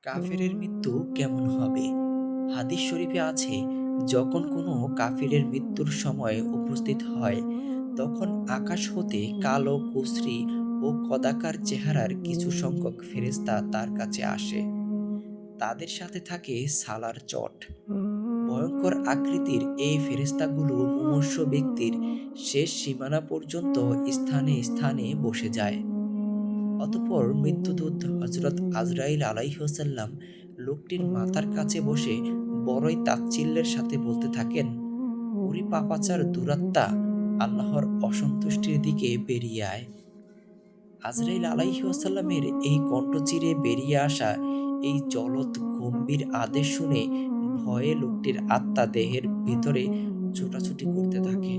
কাফেরের মৃত্যু কেমন হবে? হাদিস শরীফে আছে, যখন কোনো কাফিরের মৃত্যুর সময় উপস্থিত হয়, তখন আকাশ হতে কালো কুশ্রী ও কদাকার চেহারার কিছু সংখ্যক ফেরেশতা তার কাছে আসে। তাদের সাথে থাকে সালার চট। ভয়ঙ্কর আকৃতির এই ফেরেশতাগুলো মুমূর্ষু ব্যক্তির শেষ সীমানা পর্যন্ত স্থানে স্থানে বসে যায়। অতঃপর মৃত্যুদূত হযরত আজরাইল আলাইহিসসালাম লোকটির মাথার কাছে বসে বড়ই তাচ্ছিল্যের সাথে বলতে থাকেন, ওরে পাপাচার দুরাত্মা, আল্লাহর অসন্তুষ্টির দিকে বেরিয়ে আয়। আজরাইল আলাইহিসসালামের এই কণ্ঠ চিরে বেরিয়ে আসা এই জলদ গম্ভীর আদেশ শুনে ভয়ে লোকটির আত্মা দেহের ভিতরে ছোটাছুটি করতে থাকে,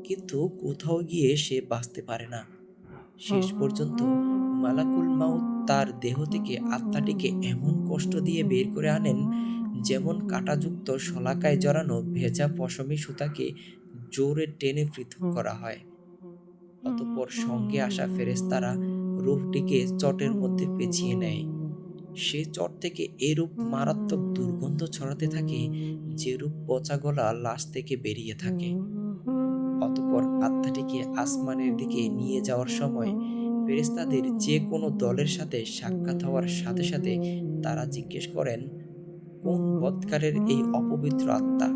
কিন্তু কোথাও গিয়ে সে বাঁচতে পারে না। শেষ পর্যন্ত মালাকুল মাউত তার দেহ থেকে আত্মাটিকে এমন কষ্ট দিয়ে বের করে আনেন, যেমন কাঁটাযুক্ত শলাকায় জড়ানো ভেজা পশমি সুতাকে জোরে টেনে পৃথক করা হয়। অতঃপর সঙ্গে আসা ফেরেশতারা রূহটিকে চটের মধ্যে পেঁচিয়ে নেয়। সে চট থেকে এরূপ মারাত্মক দুর্গন্ধ ছড়াতে থাকে, যেরূপ পচা গলা লাশ থেকে বেরিয়ে থাকে। অতঃপর আত্মাটিকে আসমানের দিকে নিয়ে যাওয়ার সময় ফেরেশতাদের যে কোনো দলের সাথে সাক্ষাৎ হওয়ার সাথে সাথে তারা জিজ্ঞেস করেন, কোন বৎকারের এই অপবিত্র আত্মা?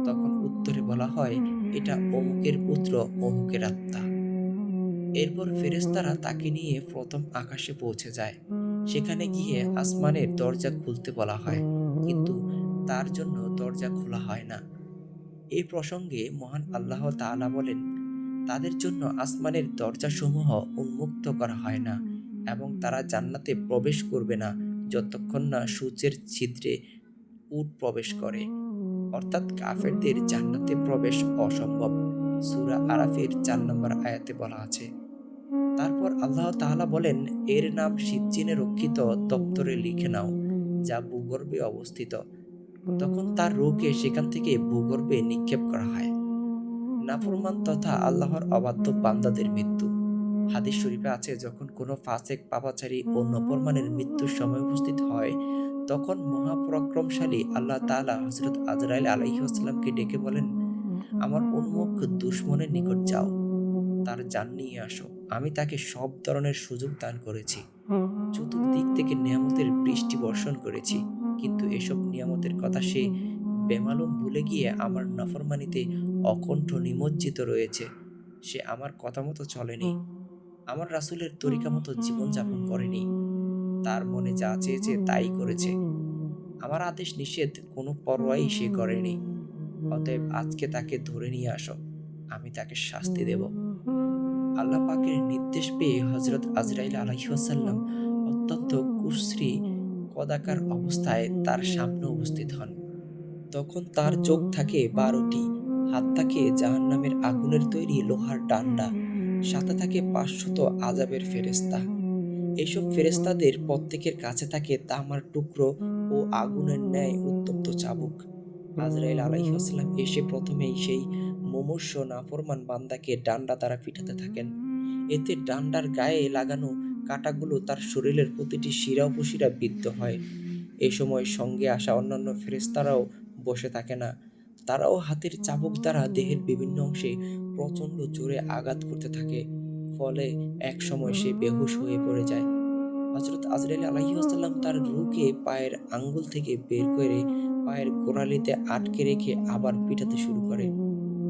তখন উত্তরে বলা হয়, এটা অমুকের পুত্র অমুকের আত্মা। এরপর ফেরেশতারা তাকে নিয়ে প্রথম আকাশে পৌঁছে যায়। সেখানে গিয়ে আসমানের দরজা খুলতে বলা হয়, কিন্তু তার জন্য দরজা খোলা হয় না। এই প্রসঙ্গে মহান আল্লাহ তাআলা বলেন, তাদের জন্য আসমানের দরজাসমূহ উন্মুক্ত করা হয় না এবং তারা জান্নাতে প্রবেশ করবে না যতক্ষণ না সূর্যের ছিদ্রে উট প্রবেশ করে। অর্থাৎ কাফেরদের জান্নাতে প্রবেশ অসম্ভব। সূরা আরাফের ৪ নম্বর আয়াতে বলা আছে। তারপর আল্লাহ তাআলা বলেন, এর নাম সিজ্জিনে রক্ষিত দপ্তরে লিখে নাও, যা ভূগর্ভে অবস্থিত। তখন তার রূহকে সেখান থেকে ভূগর্ভে নিক্ষেপ করা হয়। নাফরমান তথা আল্লাহর অবাধ্য বান্দাদের মৃত্যু। হাদিস শরীফে আছে, যখন কোনো ফাসেক পাপাচারী ও নফরমানের মৃত্যুর সময় উপস্থিত হয়, তখন মহাপরাক্রমশালী আল্লাহ তাআলা হযরত আজরাইল আলাইহিসসালামকে ডেকে বলেন, আমার উন্মুখ দুশমনের নিকট যাও, তার জান নিয়ে আসো। আমি তাকে সব ধরনের সুযোগ দান করেছি, চতুর্দিক থেকে নিয়ামতের বৃষ্টি বর্ষণ করেছি, কিন্তু এসব নিয়ামতের কথা সে বেমালুম ভুলে গিয়ে আমার নাফরমানিতে অকণ্ঠ নিমজ্জিত রয়েছে। সে আমার কথা মতো চলেনি, আমার রাসূলের তরিকা মতো জীবনযাপন করেনি, তার মনে যা চেয়েছে তাই করেছে, আমার আদেশ নিষেধ কোনো পরোয়াই সে করেনি। অতএব আজকে তাকে ধরে নিয়ে আসো, আমি তাকে শাস্তি দেব। আল্লাহ পাকের নির্দেশ পেয়ে হযরত আজরাইল আলাইহিসসালাম অত্যন্ত কুশ্রী কদাকার অবস্থায় তার সামনে উপস্থিত হন। তখন তার চোখ থাকে ১২টি, হাত থাকে জাহান্নামের আগুনের তৈরি লোহার ডান্ডা, সাথে থাকে ৫০০ আযাবের ফেরেশতা। এসব ফেরেশতাদের প্রত্যেকের কাছে থাকে তামার টুকরো ও আগুনের ন্যায় উত্তপ্ত চাবুক। আজরাইল আলাইহিসসালাম এসে প্রথমেই সেই মুমূর্ষু নাফরমান বান্দাকে ডান্ডা দ্বারা পিটাতে থাকেন। এতে ডান্ডার গায়ে লাগানো কাঁটাগুলো তার শরীরের প্রতিটি শিরা উপশিরা বিদ্ধ হয়। এ সময় সঙ্গে আসা অন্যান্য ফেরেশতারাও বসে থাকে না। তারাও হাতের চাবুক দ্বারা দেহের বিভিন্ন অংশে প্রচণ্ড জোরে আঘাত করতে থাকে। ফলে একসময় সে বেহুশ হয়ে পড়ে যায়। হযরত আজরাইল আলাইহিসসালাম তার রূহকে পায়ের আঙ্গুল থেকে বের করে পায়ের গোড়ালিতে আটকে রেখে আবার পিটাতে শুরু করে।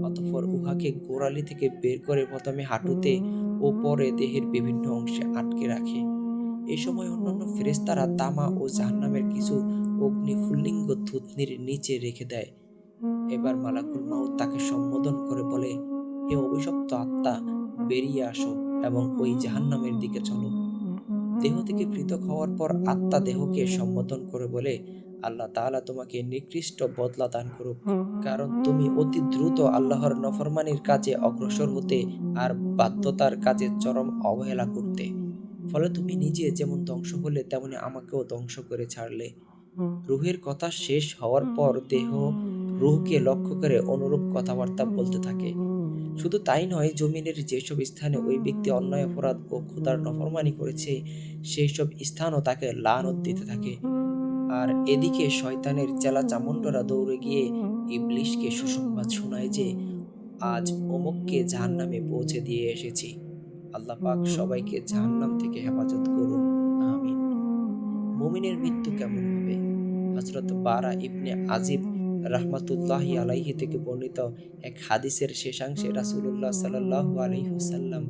অতঃপর উহাকে গোড়ালি থেকে বের করে প্রথমে হাঁটুতে ও পরে দেহের বিভিন্ন অংশে আটকে রাখে। এ সময় অন্যান্য ফেরেশতারা তামা ও জাহান্নামের কিছু অগ্নিফুল্লিঙ্গ থুতনির নিচে রেখে দেয়। এবার মালাকুল মাউত তাকে সম্বোধন করে বলে, হে অভিশপ্ত আত্মা, বেরিয়ে আসো এবং ওই জাহান্নামের দিকে চলো। দেহ থেকে পৃথক হওয়ার পর আত্মা দেহকে সম্বোধন করে বলে, আল্লাহ তাআলা তোমাকে নিকৃষ্ট বদলা দান করুক, কারণ তুমি অতি দ্রুত আল্লাহর নফরমানির কাজে অগ্রসর হতে আর বাধ্যতার কাজে চরম অবহেলা করতে। ফলে তুমি নিজে যেমন ধ্বংস হলে তেমনি আমাকেও ধ্বংস করে ছাড়লে। রূহের কথা শেষ হওয়ার পর দেহ রূহকে লক্ষ্য করে অনুরূপ কথাবার্তা বলতে থাকে। শুধু তাই নয়, জমিনের যেসব স্থানে ওই ব্যক্তি অন্যায় অপরাধ ও খোদার নফরমানি করেছে সেই সব স্থানও তাকে লানত দিতে থাকে। আর এদিকে শয়তানের চেলা চামুন্ডরা দৌড়ে গিয়ে ইবলিশকে সুসংবাদ শোনায় যে আজ অমুককে জাহান্নামে পৌঁছে দিয়ে এসেছি। আল্লাহ পাক সবাইকে জাহান্নাম থেকে হেফাজত করুন। আমিন। মুমিনের মৃত্যু কেমন হবে? হযরত বারা ইবনে আজিব রাহমাতুল্লাহি আলাইহি থেকে বর্ণিত এক হাদিসের শেষাংশে রাসূলুল্লাহ সাল্লাল্লাহু আলাইহি ওয়াসাল্লাম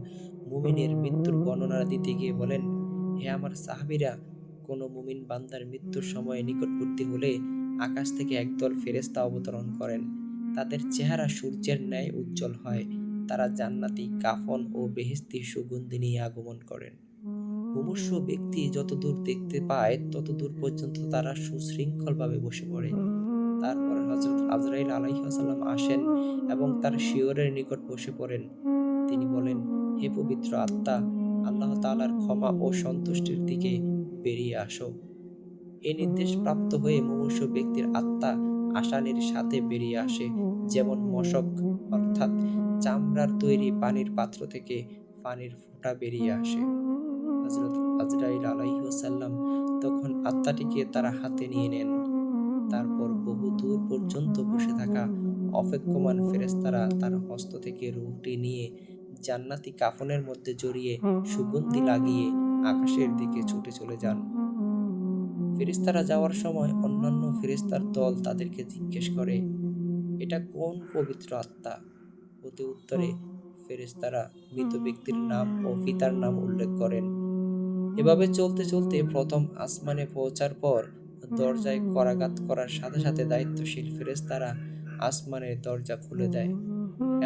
মুমিনের মৃত্যুর বর্ণনা দিতে গিয়ে বলেন, হে আমার সাহাবীরা, কোন মুমিন বান্দার মৃত্যুর সময় নিকটবর্তী হলে আকাশ থেকে একদল ফেরেশতা অবতরণ করেন। তাদের চেহারা সূর্যের ন্যায় উজ্জ্বল হয়। তারা জান্নাতি কাফন ও বেহেশতি সুগন্ধি নিয়ে আগমন করেন। মুমূর্ষু ব্যক্তি যতদূর দেখতে পায় ততদূর পর্যন্ত তারা সুশৃঙ্খলভাবে বসে পড়ে। তারপর হযরত আজরাইল আলাইহিস সালাম আসেন এবং তার শিয়রের নিকট বসে পড়েন। তিনি বলেন, হে পবিত্র আত্মা, আল্লাহ তাআলার ক্ষমা ও সন্তুষ্টির দিকে বেরিয়ে আসো। এ নির্দেশ প্রাপ্ত হয়ে মুমূর্ষু ব্যক্তির আত্মা আসানির সাথে বেরিয়ে আসে, যেমন মশক অর্থাৎ চামড়ার তৈরি পানির পাত্র থেকে পানির ফোঁটা বেরিয়ে আসে। হযরত আজরাইল আলাইহিসসালাম তখন আত্মাটিকে তারা হাতে নিয়ে নেন। তারপর বহু দূর পর্যন্ত বসে থাকা অপেক্ষমান ফেরেশতারা তার হস্ত থেকে রূহটি নিয়ে জান্নাতি কাফনের মধ্যে জড়িয়ে সুগন্ধি লাগিয়ে আকাশের দিকে ছুটে চলে যান। ফেরেশতারা যাওয়ার সময় অন্যান্য ফেরেশতার দল তাদেরকে জিজ্ঞেস করে, এটা কোন পবিত্র আত্মা? প্রতি উত্তরে ফেরেশতারা মৃত ব্যক্তির নাম ও পিতার নাম উল্লেখ করেন। এভাবে চলতে চলতে প্রথম আসমানে পৌঁছার পর দরজায় করাঘাত করার সাথে সাথে দায়িত্বশীল ফেরেশতারা আসমানের দরজা খুলে দেয়।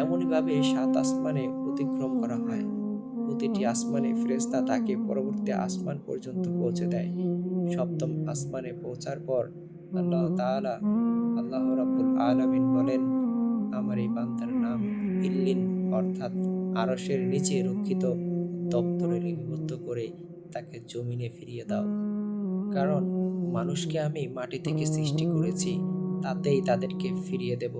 এমনইভাবে ৭ আসমানে অতিক্রম করা হয়। প্রতিটি আসমানে ফেরেশতা তাকে পরবর্তী আসমান পর্যন্ত পৌঁছে দেয়। সপ্তম আসমানে পৌঁছার পর আল্লাহ তাআলা আল্লাহ রাব্বুল আলামিন বলেন, আমার এই বান্দার নাম ইল্লিন অর্থাৎ আরশের নিচে রক্ষিত দপ্তরে লিপিবদ্ধ করে তাকে জমিনে ফিরিয়ে দাও। কারণ মানুষকে আমি মাটি থেকে সৃষ্টি করেছি, তাতেই তাদেরকে ফিরিয়ে দেব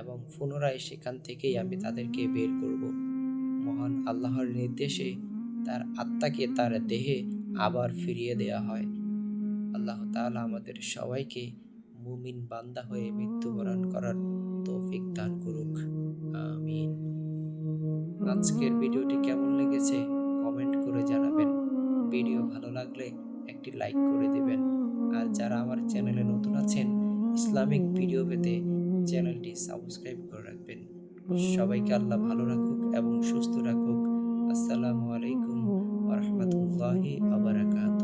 এবং পুনরায় সেখান থেকেই আমি তাদেরকে বের করব। মহান আল্লাহর নির্দেশে তার আত্মাকে তার দেহে আবার ফিরিয়ে দেয়া হয়। আল্লাহ তাআলা আমাদের সবাইকে মুমিন বান্দা হয়ে মৃত্যুবরণ করার তৌফিক দান করুক। আমিন। আজকের ভিডিওটি কেমন লেগেছে কমেন্ট করে জানাবেন। ভিডিও ভালো লাগলে একটি লাইক করে দিবেন। আর যারা আমার চ্যানেলে নতুন আছেন, ইসলামিক ভিডিও পেতে চ্যানেলটি সাবস্ক্রাইব করে রাখবেন। সবাইকে আল্লাহ ভালো রাখুক এবং সুস্থ রাখুক। আসসালামু আলাইকুম ওয়া রাহমাতুল্লাহি ওয়া বারাকাতুহু।